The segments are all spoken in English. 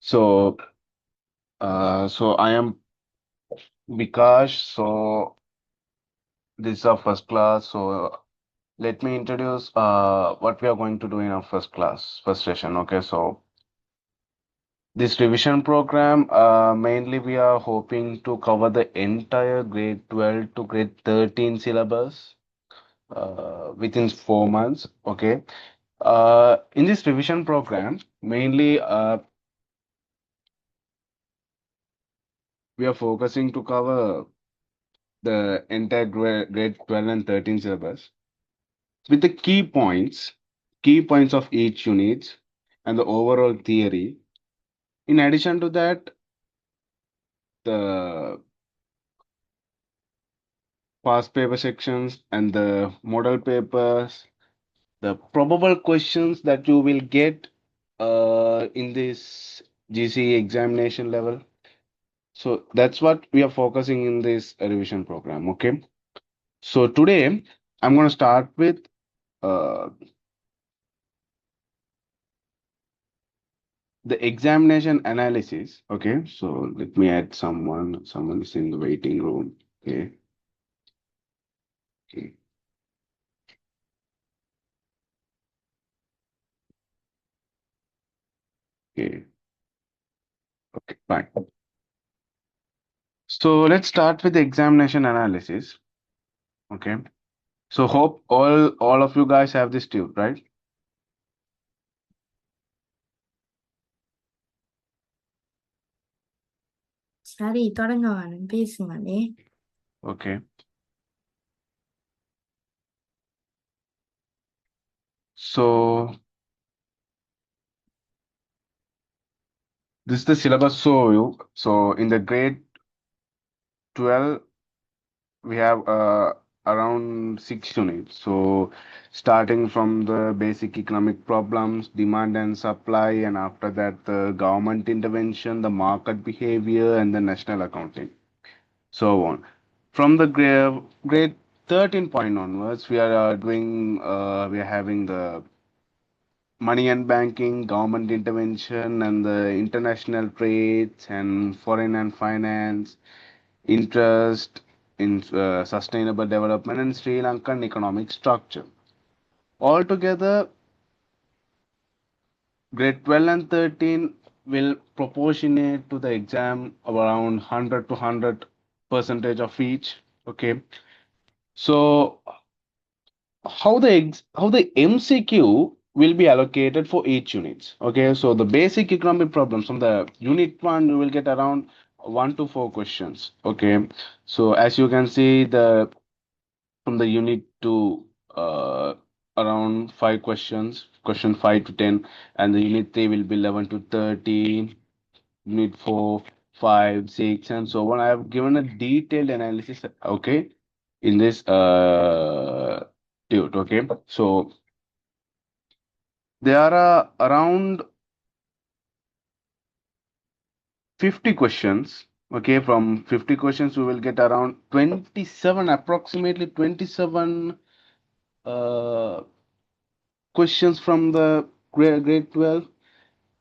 So, so I am Vikash. So this is our first class. So let me introduce what we are going to do in our first session. Okay, so this revision program, mainly we are hoping to cover the entire grade 12 to grade 13 syllabus within 4 months. Okay. In this revision program, mainly we are focusing to cover the entire grade 12 and 13 syllabus with the key points of each unit and the overall theory. In addition to that, the past paper sections and the model papers, the probable questions that you will get in this GCE examination level. So that's what we are focusing in this revision program. Okay. So today I'm going to start with uh, the examination analysis. Okay. So let me add someone. Someone is in the waiting room. Okay. Okay. Okay. Okay. Fine. So let's start with the examination analysis. Okay. So hope all of you guys have this tube, right? சரி தொடங்க பேசுங்க Okay. So this is the syllabus. So in the grade 12, we have around 6 units. So starting from the basic economic problems, demand and supply, and after that the government intervention, the market behavior, and the national accounting, so on. From the grade 13 point onwards, we are having the money and banking, government intervention, and the international trades and foreign and finance, interest in sustainable development, and Sri Lankan economic structure. Altogether, grade 12 and 13 will proportionate to the exam around 100 to 100 percentage of each. Okay. So how the MCQ will be allocated for each unit. Okay, so the basic economic problems from the unit one, you will get around 1 to 4 questions. Okay, so as you can see, the from the unit two, around 5 questions, question 5 to 10, and the unit three will be 11 to 13, unit four, 5, 6, and so on. I have given a detailed analysis. Okay, in this dude. Okay, so there are around 50 questions. Okay, from 50 questions, we will get around 27, approximately 27 uh, questions from the grade 12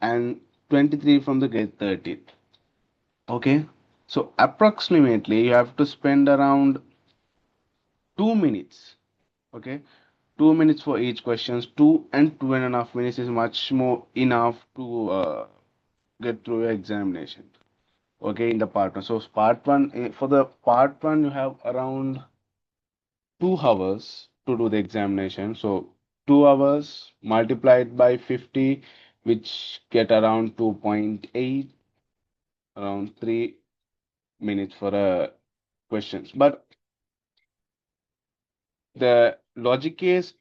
and 23 from the grade 13. Okay, so approximately you have to spend around 2 minutes. Okay, 2 minutes for each questions. 2 and 2.5 minutes is much more enough to get through your examination. Okay, in the part one. So part one, for the part one, you have around 2 hours to do the examination. So 2 hours multiplied by 50, which get around 2.8, around 3 minutes for questions. But the logic is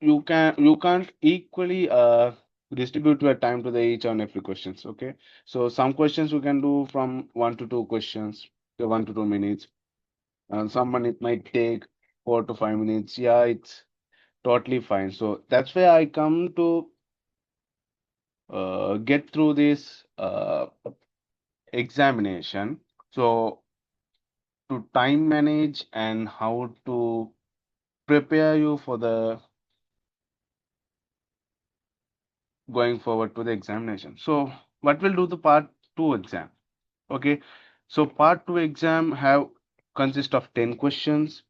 you can't equally distribute your time to the each and every questions. Okay, so some questions you can do from 1 to 2 questions, 1 to 2 minutes, and someone it might take 4 to 5 minutes. Yeah, it's totally fine. So that's why I come to get through this examination. So to time manage and how to prepare you for the going forward to the examination. So what will do the part 2 exam? Okay, so part 2 exam have consist of 10 questions.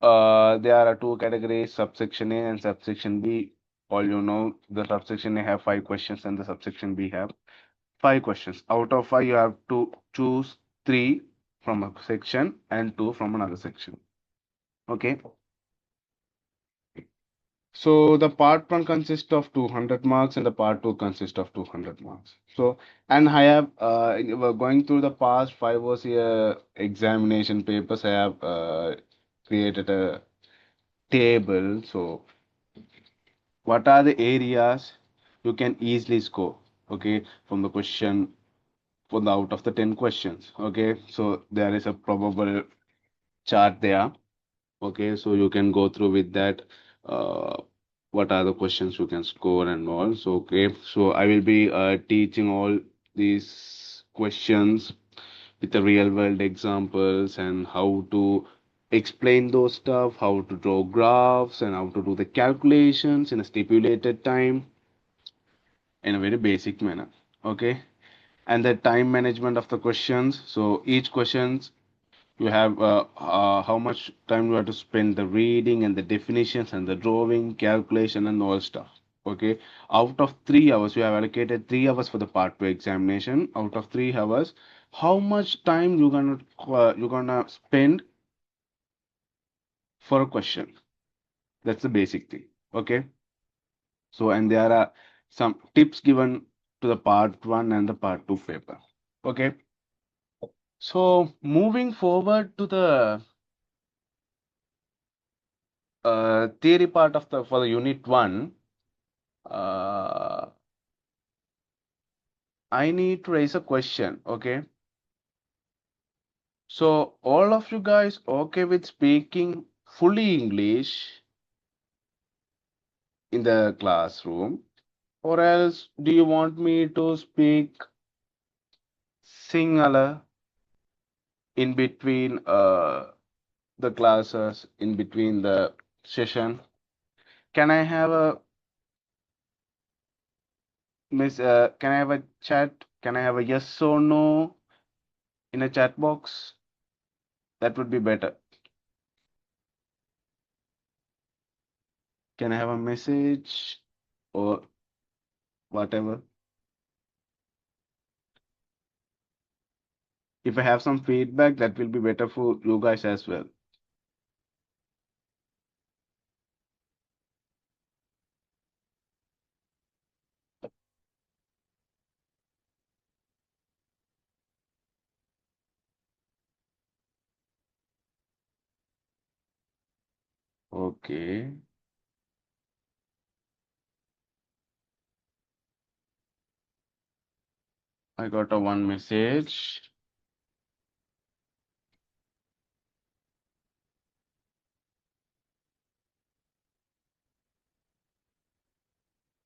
There are two categories, subsection A and subsection B. All you know, the subsection A have 5 questions and the subsection B have 5 questions. Out of 5, you have to choose 3 from a section and 2 from another section. Okay. So the part 1 consists of 200 marks and the part 2 consists of 200 marks. So, and I have, going through the past 5 years examination papers, I have created a table. So what are the areas you can easily score, okay, from the question, for the out of the 10 questions, okay? So there is a probable chart there, okay? So you can go through with that, uh, what are the questions you can score and all. So, okay, so I will be teaching all these questions with the real world examples and how to explain those stuff, how to draw graphs and how to do the calculations in a stipulated time in a very basic manner. Okay, and the time management of the questions. So each questions you have how much time you have to spend the reading and the definitions and the drawing, calculation and all stuff. Okay, out of 3 hours, you have allocated 3 hours for the part 2 examination. Out of 3 hours, how much time you gonna spend for a question? That's the basic thing. Okay, so and there are some tips given to the part 1 and the part 2 paper. Okay, so moving forward to the theory part of the for the unit 1, uh, I need to raise a question. Okay, so all of you guys okay with speaking fully English in the classroom, or else do you want me to speak Sinhala in between the classes, in between the session? Can I have a miss? Can I have a chat? Can I have a yes or no in a chat box? That would be better. Can I have a message or whatever? If I have some feedback, that will be better for you guys as well. Okay, I got a one message.